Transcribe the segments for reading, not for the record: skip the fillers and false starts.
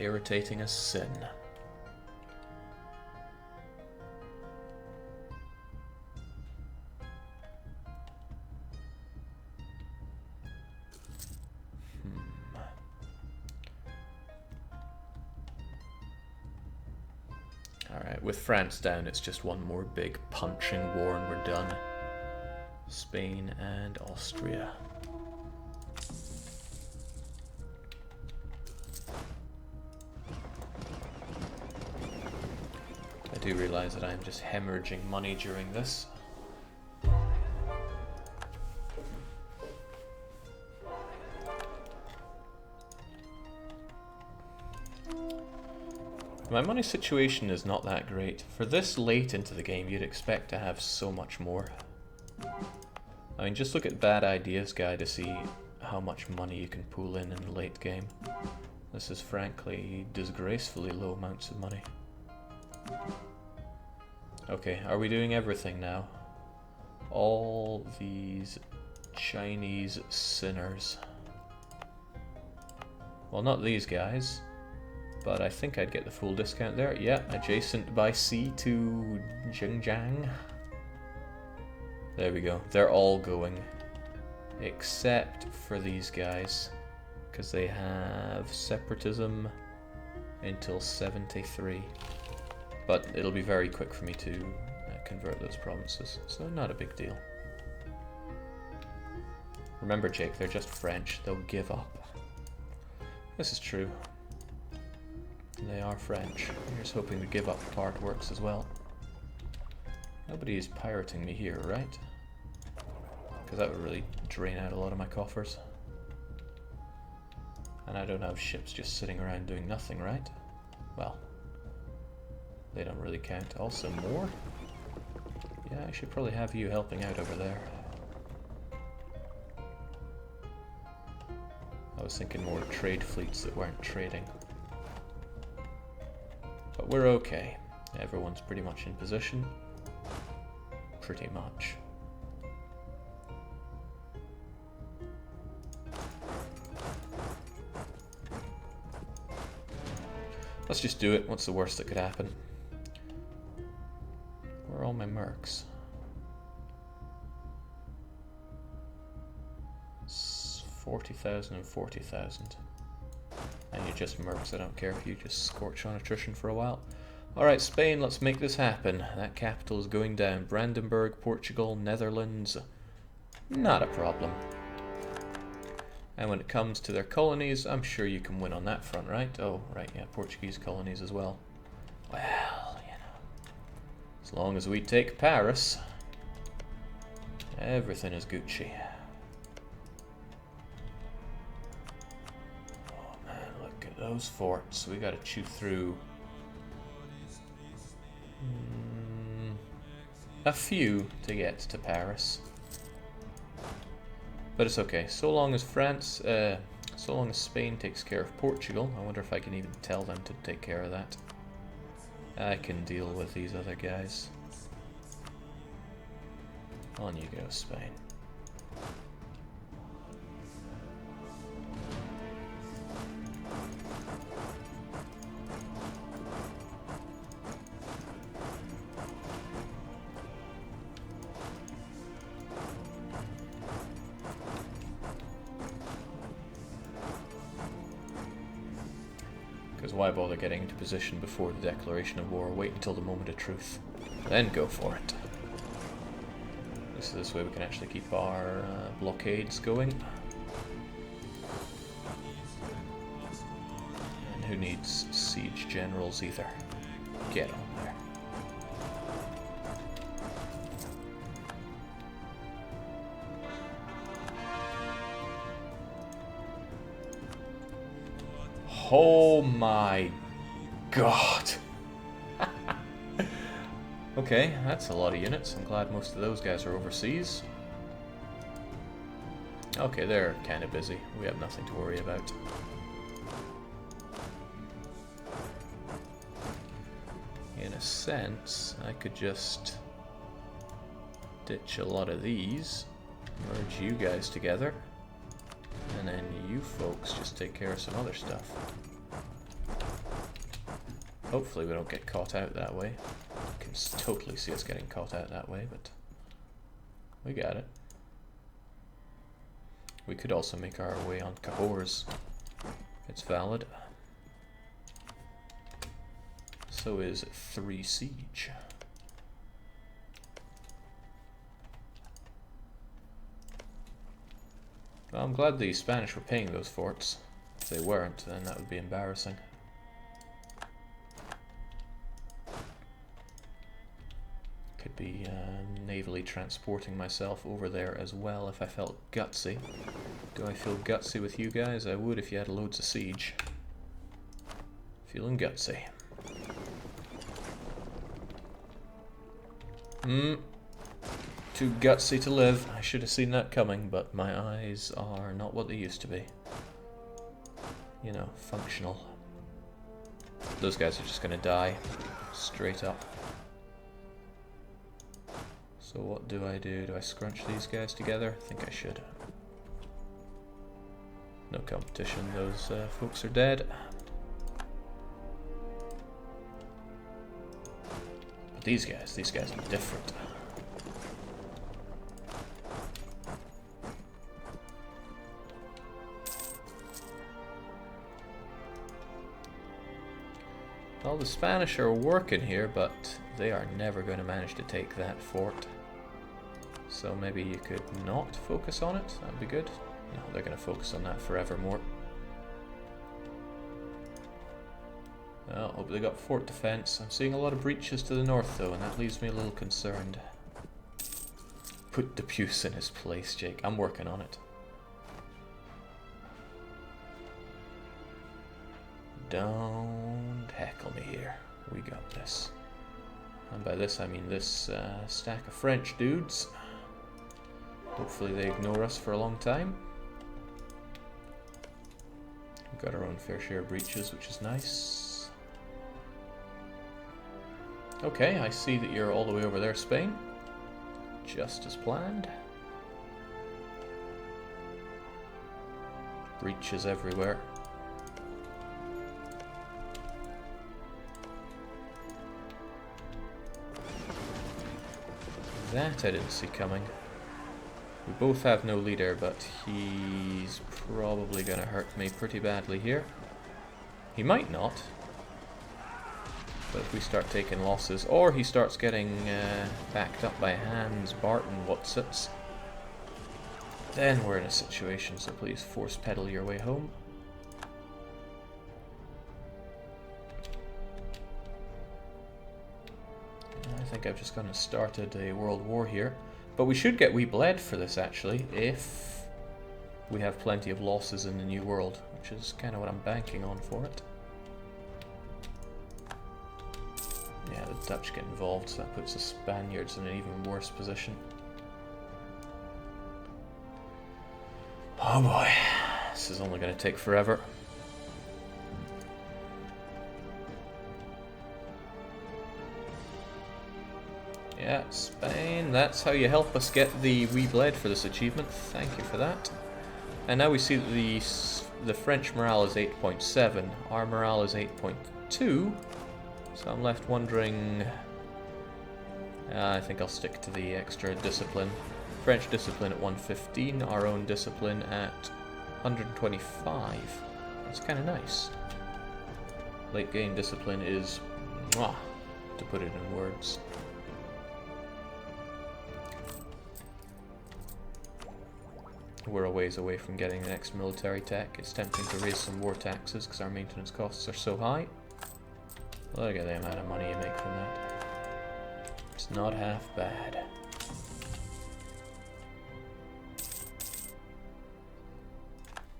irritating as sin. Alright, with France down, it's just one more big punching war and we're done. Spain and Austria. I do realise that I'm just hemorrhaging money during this. My money situation is not that great. For this late into the game, you'd expect to have so much more. I mean, just look at Bad Ideas Guy to see how much money you can pull in the late game. This is frankly disgracefully low amounts of money. Okay, are we doing everything now? All these Chinese sinners. Well, not these guys. But I think I'd get the full discount there. Yeah, adjacent by sea to Xinjiang. There we go. They're all going. Except for these guys. Because they have separatism until 73. But it'll be very quick for me to convert those provinces. So not a big deal. Remember, Jake, they're just French. They'll give up. This is true. They are French. Here's hoping the give up part works as well. Nobody is pirating me here, right? Because that would really drain out a lot of my coffers. And I don't have ships just sitting around doing nothing, right? Well, they don't really count. Also more? Yeah, I should probably have you helping out over there. I was thinking more trade fleets that weren't trading. But we're okay. Everyone's pretty much in position. Pretty much. Let's just do it. What's the worst that could happen? Where are all my mercs? 40,000 and 40,000. And you're just mercs, I don't care if you just scorch on attrition for a while. Alright, Spain, let's make this happen. That capital is going down. Brandenburg, Portugal, Netherlands. Not a problem. And when it comes to their colonies, I'm sure you can win on that front, right? Oh, right, yeah, Portuguese colonies as well. Well, you know. As long as we take Paris, everything is Gucci. Those forts, we gotta chew through a few to get to Paris. But it's okay, so long as so long as Spain takes care of Portugal. I wonder if I can even tell them to take care of that. I can deal with these other guys. On you go, Spain. Because why bother getting into position before the declaration of war? Wait until the moment of truth. Then go for it. This way we can actually keep our blockades going. And who needs siege generals either? Get on there. Oh my god. Okay, that's a lot of units. I'm glad most of those guys are overseas. Okay, they're kind of busy. We have nothing to worry about. In a sense, I could just ditch a lot of these, merge you guys together, and then you folks just take care of some other stuff. Hopefully we don't get caught out that way. I can totally see us getting caught out that way, but we got it. We could also make our way on Cahors. It's valid. So is 3 Siege. Well, I'm glad the Spanish were paying those forts. If they weren't, then that would be embarrassing. Could be navally transporting myself over there as well if I felt gutsy. Do I feel gutsy with you guys? I would if you had loads of siege. Feeling gutsy. Too gutsy to live. I should have seen that coming, but my eyes are not what they used to be. You know, functional. Those guys are just gonna die. Straight up. So what do? Do I scrunch these guys together? I think I should. No competition, those folks are dead. But these guys are different. Well, the Spanish are working here, but they are never going to manage to take that fort. So maybe you could not focus on it, that'd be good. No, they're going to focus on that forevermore. Well, hope they got fort defense. I'm seeing a lot of breaches to the north though, and that leaves me a little concerned. Put Depuce in his place, Jake. I'm working on it. Don't heckle me here. We got this. And by this I mean this stack of French dudes. Hopefully they ignore us for a long time. We've got our own fair share of breaches, which is nice. Okay, I see that you're all the way over there, Spain. Just as planned. Breaches everywhere. That I didn't see coming. We both have no leader, but he's probably gonna hurt me pretty badly here. He might not. But if we start taking losses, or he starts getting backed up by Hans, Barton, whatsits, then we're in a situation, so please force pedal your way home. I think I've just kind of started a world war here. But we should get bled for this, actually, if we have plenty of losses in the New World, which is kind of what I'm banking on for it. Yeah, the Dutch get involved, so that puts the Spaniards in an even worse position. Oh boy, this is only going to take forever. Yeah, Spain, that's how you help us get the wee bled for this achievement. Thank you for that. And now we see that the French morale is 8.7, our morale is 8.2. So I'm left wondering... I think I'll stick to the extra discipline. French discipline at 115, our own discipline at 125. That's kind of nice. Late game discipline is... mwah, to put it in words. We're a ways away from getting the next military tech. It's tempting to raise some war taxes because our maintenance costs are so high. Look at the amount of money you make from that. It's not half bad.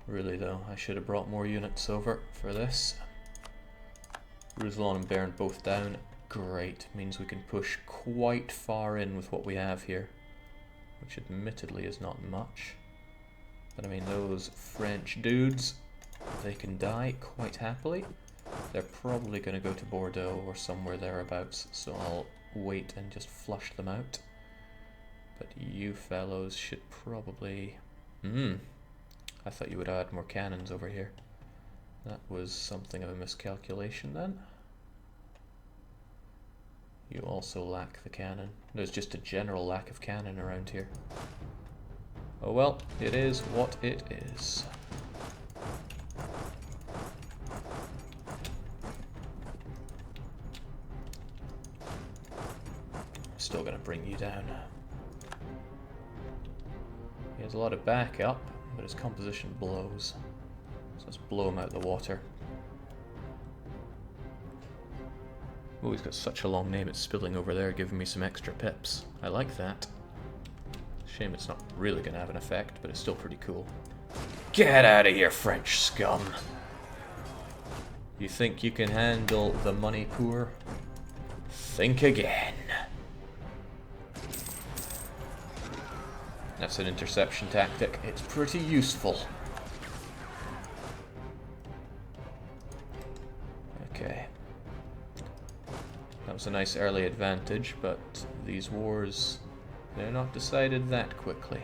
Really though, I should have brought more units over for this. Rousselon and Bern both down. Great. Means we can push quite far in with what we have here. Which admittedly is not much. But I mean, those French dudes, they can die quite happily. They're probably going to go to Bordeaux or somewhere thereabouts, so I'll wait and just flush them out. But you fellows should probably... I thought you would add more cannons over here. That was something of a miscalculation then. You also lack the cannon. There's just a general lack of cannon around here. Oh well, it is what it is. Still gonna bring you down. He has a lot of backup, but his composition blows. So let's blow him out of the water. Oh, he's got such a long name, it's spilling over there, giving me some extra pips. I like that. Shame it's not really going to have an effect, but it's still pretty cool. Get out of here, French scum! You think you can handle the Manipur? Think again. That's an interception tactic. It's pretty useful. Okay. That was a nice early advantage, but these wars, they're not decided that quickly.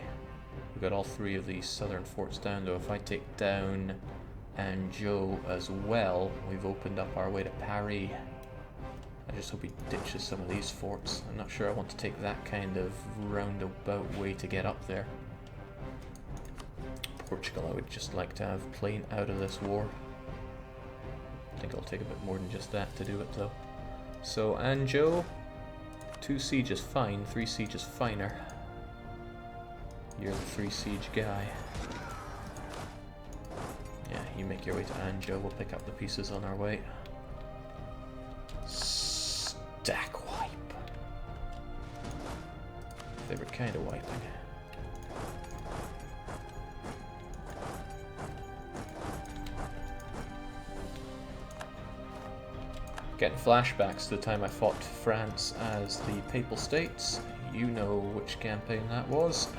We've got all three of these southern forts down, though. If I take down Anjou as well, we've opened up our way to Paris. I just hope he ditches some of these forts. I'm not sure I want to take that kind of roundabout way to get up there. Portugal, I would just like to have plain out of this war. I think it'll take a bit more than just that to do it, though. So, Anjou, 2 siege is fine, 3 siege is finer. You're the 3 siege guy. Yeah, you make your way to Anjou, we'll pick up the pieces on our way. Stack wipe. Favorite kind of wiping. Getting flashbacks to the time I fought France as the Papal States. You know which campaign that was.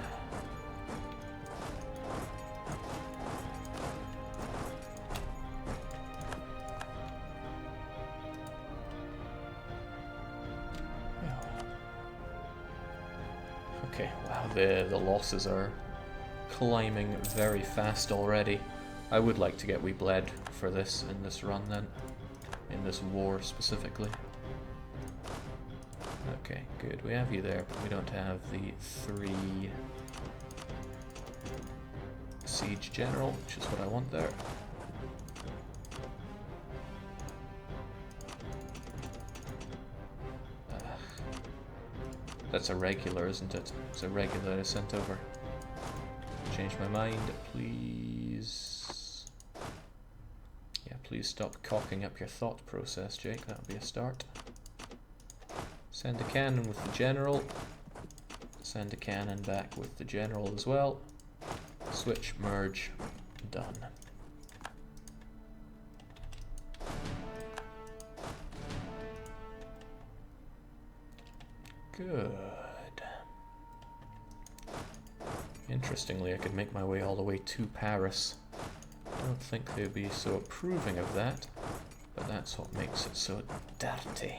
Okay, wow, the losses are climbing very fast already. I would like to get bled for this in this run then. In this war specifically. Okay, good. We have you there, but we don't have the 3 siege general, which is what I want there. That's a regular, isn't it? It's a regular that I sent over. Change my mind, please. Please stop cocking up your thought process, Jake. That would be a start. Send a cannon with the general. Send a cannon back with the general as well. Switch, merge, done. Good. Interestingly, I could make my way all the way to Paris. I don't think they'd be so approving of that, but that's what makes it so dirty.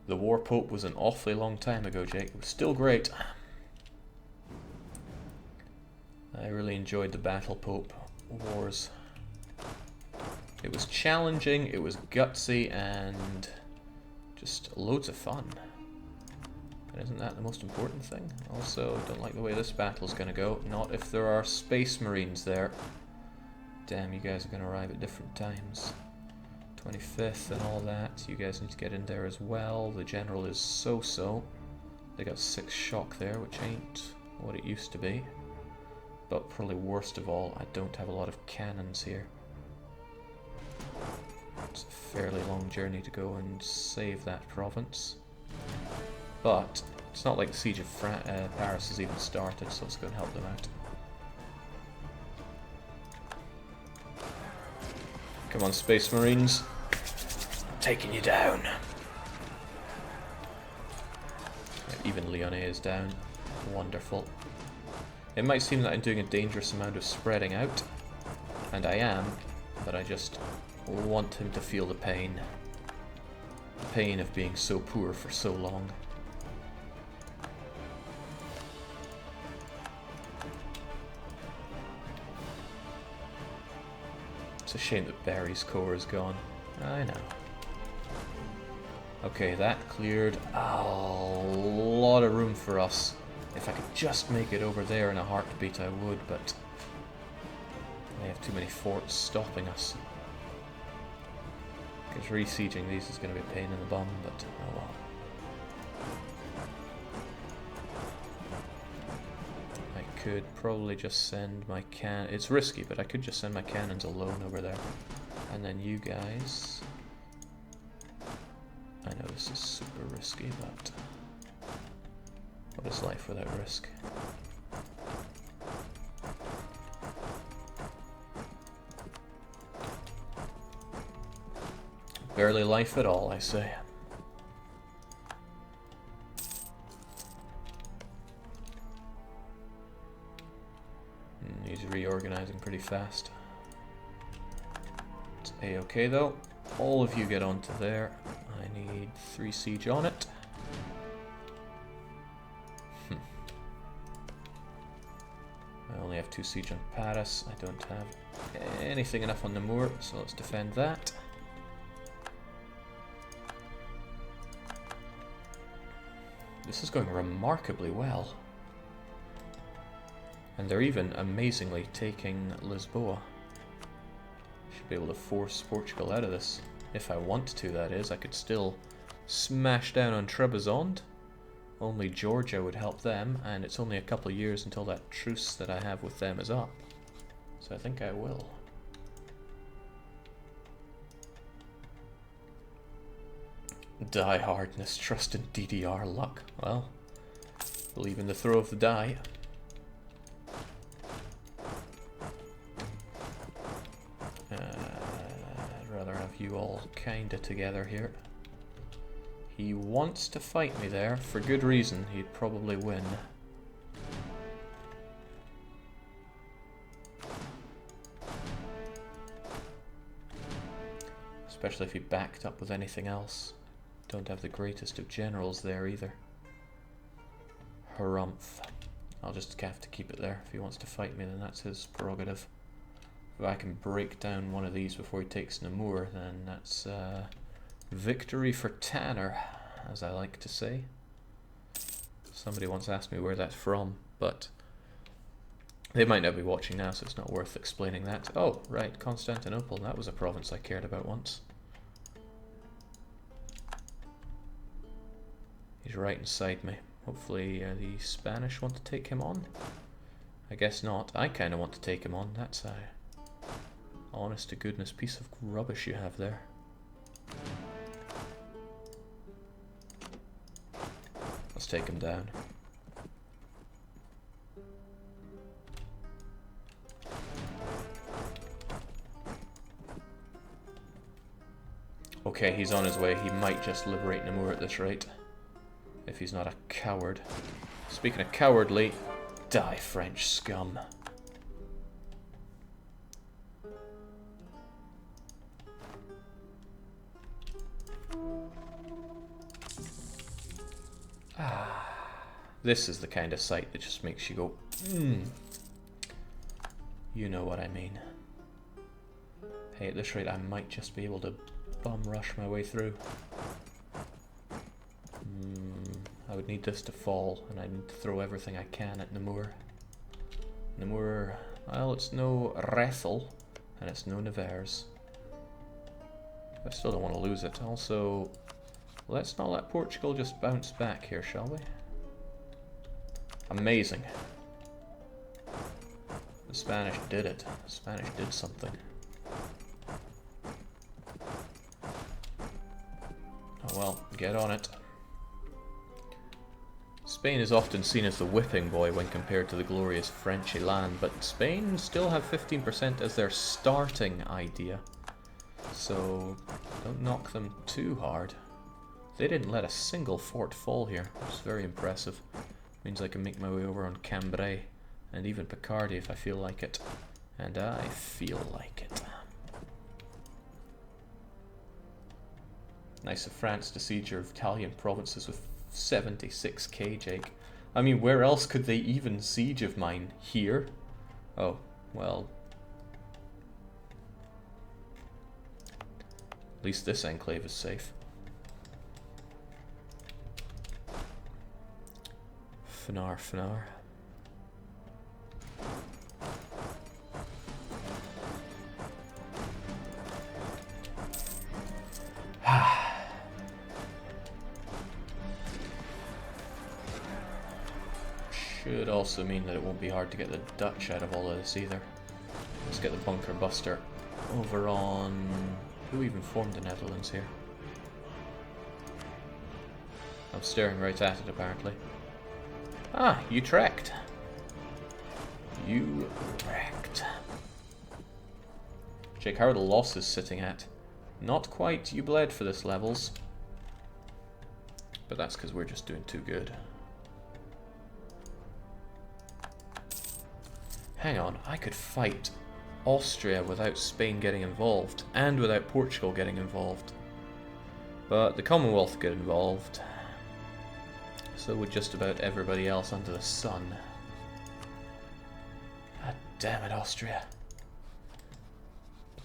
The War Pope was an awfully long time ago, Jake. It was still great. I really enjoyed the Battle Pope wars. It was challenging, it was gutsy, and just loads of fun. And isn't that the most important thing? Also, don't like the way this battle's gonna go. Not if there are Space Marines there. Damn, you guys are gonna arrive at different times. 25th and all that. You guys need to get in there as well. The general is so-so. They got 6 shock there, which ain't what it used to be. But probably worst of all, I don't have a lot of cannons here. It's a fairly long journey to go and save that province. But it's not like the siege of Paris has even started, so let's go and help them out. Come on, Space Marines. I'm taking you down. Even Lyonnais is down. Wonderful. It might seem that I'm doing a dangerous amount of spreading out, and I am, but I just want him to feel the pain. The pain of being so poor for so long. a shame that Barry's core is gone. I know. Okay, that cleared a lot of room for us. If I could just make it over there in a heartbeat, I would, but they have too many forts stopping us. Because re-sieging these is going to be a pain in the bum, but oh well. I could probably just send my it's risky, but I could just send my cannons alone over there. And then you guys... I know this is super risky, but what is life without risk? Barely life at all, I say. He's reorganizing pretty fast. It's A-okay though. All of you get onto there. I need 3 siege on it. I only have 2 siege on Paris. I don't have anything enough on Namur, so let's defend that. This is going remarkably well. And they're even amazingly taking Lisboa. Should be able to force Portugal out of this. If I want to, that is. I could still smash down on Trebizond. Only Georgia would help them, and it's only a couple of years until that truce that I have with them is up. So I think I will. Die hardness, trust in DDR luck. Well, believe in the throw of the die. I'd rather have you all kinda together here. He wants to fight me there, for good reason. He'd probably win. Especially if he backed up with anything else. Don't have the greatest of generals there either. Harumph. I'll just have to keep it there. If he wants to fight me, then that's his prerogative. If I can break down one of these before he takes Namur, then that's victory for Tanner, as I like to say. Somebody once asked me where that's from, but they might not be watching now, so it's not worth explaining that. Oh, right, Constantinople. That was a province I cared about once. He's right inside me. Hopefully the Spanish want to take him on. I guess not. I kind of want to take him on. That's a honest to goodness piece of rubbish you have there. Let's take him down. Okay, he's on his way. He might just liberate Namur at this rate. If he's not a coward. Speaking of cowardly, die, French scum. This is the kind of sight that just makes you go, You know what I mean. Hey, at this rate, I might just be able to bum rush my way through. I would need this to fall, and I need to throw everything I can at Namur. Namur, well, it's no Rethel, and it's no Nevers. I still don't want to lose it. Also, let's not let Portugal just bounce back here, shall we? Amazing. The Spanish did it. The Spanish did something. Oh well, get on it. Spain is often seen as the whipping boy when compared to the glorious French elan, but Spain still have 15% as their starting idea. So don't knock them too hard. They didn't let a single fort fall here, which is very impressive. Means I can make my way over on Cambrai and even Picardy if I feel like it. And I feel like it. Nice of France to siege your Italian provinces with 76k, Jake. I mean, where else could they even siege of mine? Here? Oh, well. At least this enclave is safe. Fnar, Fnar. Should also mean that it won't be hard to get the Dutch out of all of this either. Let's get the bunker buster over on... Who even formed the Netherlands here? I'm staring right at it apparently. Ah, Utrecht. Utrecht. Jake, how are the losses sitting at? Not quite you bled for this levels. But that's because we're just doing too good. Hang on, I could fight Austria without Spain getting involved, and without Portugal getting involved. But the Commonwealth get involved. So would just about everybody else under the sun. God damn it, Austria.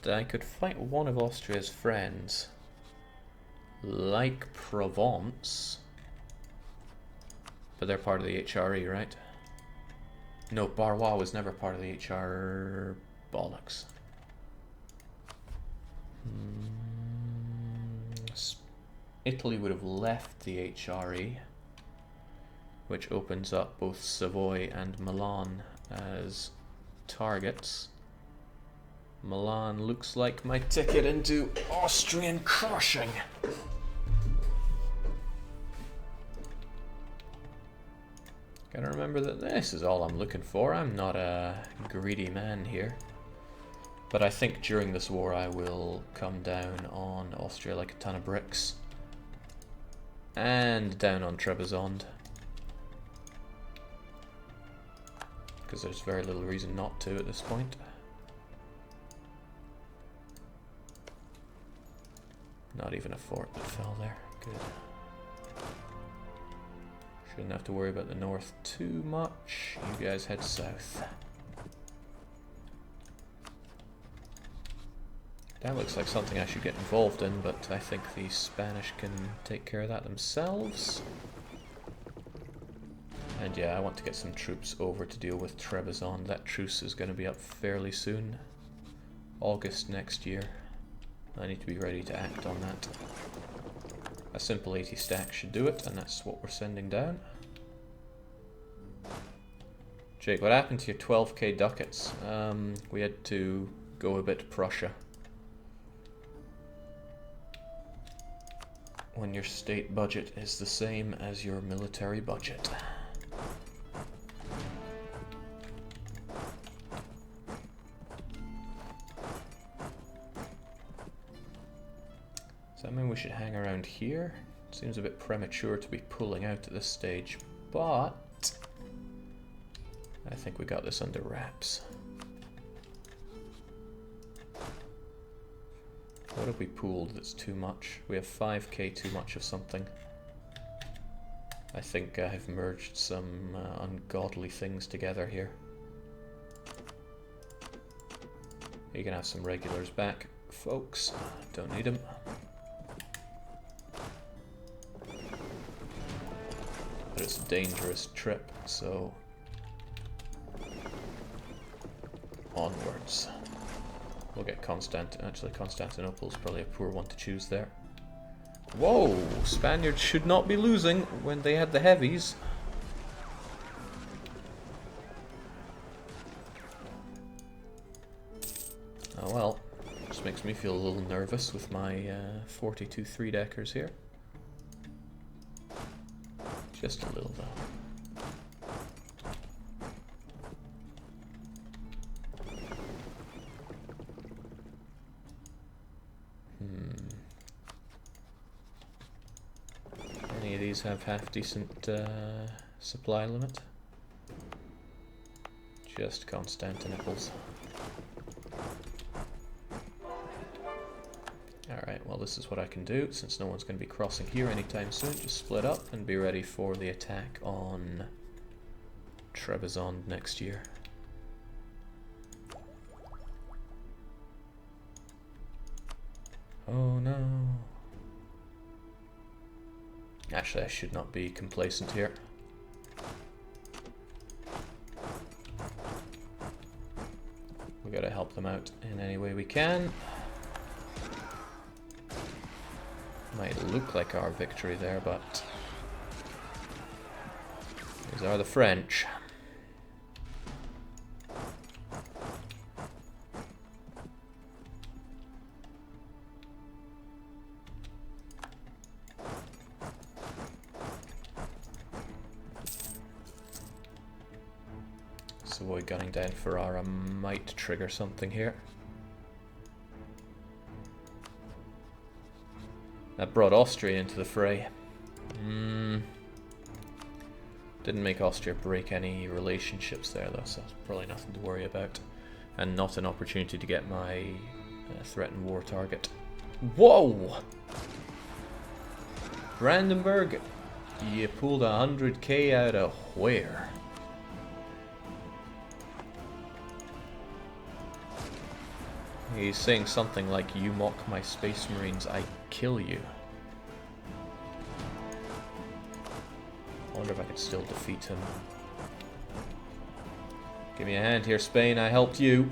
But I could fight one of Austria's friends. Like Provence. But they're part of the HRE, right? No, Barrois was never part of the HR... bollocks. Italy would have left the HRE, which opens up both Savoy and Milan as targets. Milan looks like my ticket into Austrian crushing. Gotta remember that this is all I'm looking for. I'm not a greedy man here. But I think during this war I will come down on Austria like a ton of bricks. And down on Trebizond. Because there's very little reason not to at this point. Not even a fort that fell there. Good. Shouldn't have to worry about the north too much. You guys head south. That looks like something I should get involved in, but I think the Spanish can take care of that themselves. And yeah, I want to get some troops over to deal with Trebizond. That truce is going to be up fairly soon. August next year. I need to be ready to act on that. A simple 80 stack should do it, and that's what we're sending down. Jake, what happened to your 12k ducats? We had to go a bit Prussia. When your state budget is the same as your military budget. Does that mean we should hang around here? Seems a bit premature to be pulling out at this stage, but I think we got this under wraps. What have we pooled that's too much? We have 5k too much of something. I think I've merged some ungodly things together here. You can have some regulars back, folks. Don't need them. But it's a dangerous trip, so onwards. We'll get actually Constantinople's probably a poor one to choose there. Whoa! Spaniards should not be losing when they had the heavies. Oh well. Just makes me feel a little nervous with my 42 3-deckers here. Just a little though. Any of these have half decent supply limit? Just Constantinople's. Alright, well this is what I can do, since no one's going to be crossing here anytime soon. Just split up and be ready for the attack on Trebizond next year. Oh no. Actually, I should not be complacent here. We gotta help them out in any way we can. Might look like our victory there, but these are the French. Savoy gunning down Ferrara might trigger something here. That brought Austria into the fray. Didn't make Austria break any relationships there though, so probably nothing to worry about. And not an opportunity to get my threatened war target. Whoa! Brandenburg, you pulled 100k out of where? He's saying something like, "You mock my space marines, I kill you." I wonder if I could still defeat him. Give me a hand here, Spain, I helped you.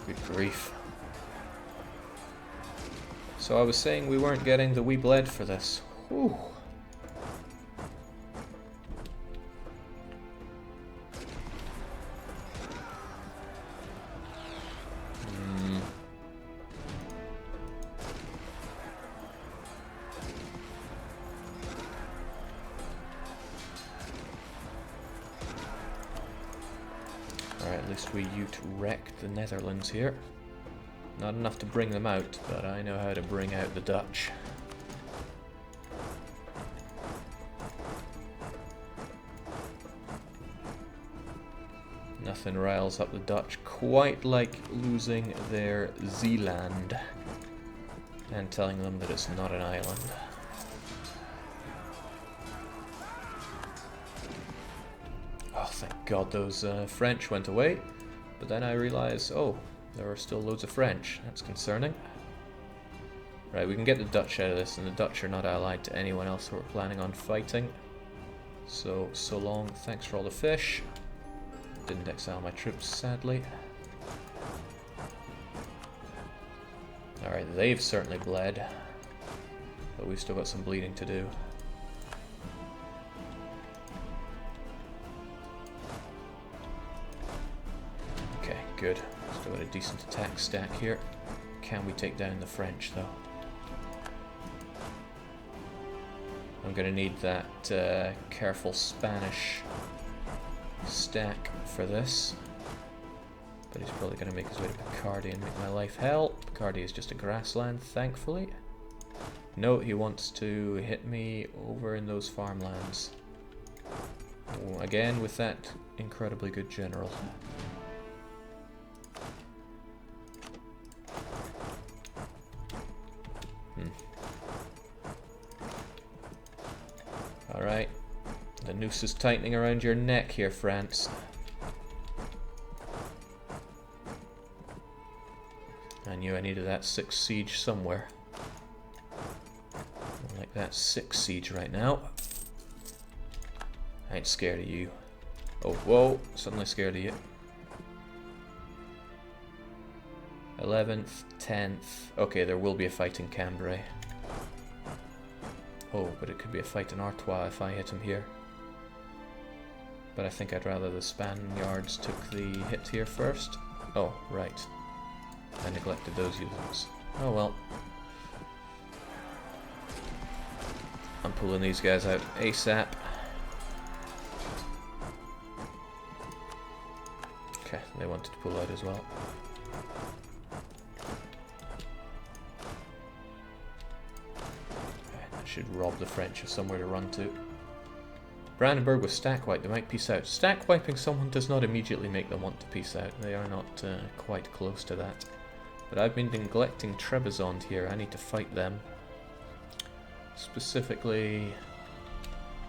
Good grief. So I was saying we weren't getting the We Bled for this. Whew. Alright, at least we wrecked the Netherlands here. Not enough to bring them out, but I know how to bring out the Dutch. Nothing riles up the Dutch quite like losing their Zeeland and telling them that it's not an island. Oh, thank God those French went away. But then I realized, oh, there are still loads of French. That's concerning. Right, we can get the Dutch out of this, and the Dutch are not allied to anyone else who we're planning on fighting. So long. Thanks for all the fish. Didn't exile my troops, sadly. Alright, they've certainly bled. But we've still got some bleeding to do. Okay, good. Still got a decent attack stack here. Can we take down the French, though? I'm gonna need that careful Spanish stack for this. But he's probably gonna make his way to Picardy and make my life hell. Picardy is just a grassland, thankfully. No, he wants to hit me over in those farmlands. Oh, again with that incredibly good general. Alright, the noose is tightening around your neck here, France. I knew I needed that 6 siege somewhere. I like that 6 siege right now. I ain't scared of you. Oh, whoa, suddenly scared of you. 11th, 10th. Okay, there will be a fight in Cambrai. Oh, but it could be a fight in Artois if I hit him here. But I think I'd rather the Spaniards took the hit here first. Oh, right. I neglected those units. Oh well. I'm pulling these guys out ASAP. Okay, they wanted to pull out as well. Should rob the French of somewhere to run to. Brandenburg was stack wiped, they might peace out. Stack wiping someone does not immediately make them want to peace out. They are not quite close to that. But I've been neglecting Trebizond here. I need to fight them. Specifically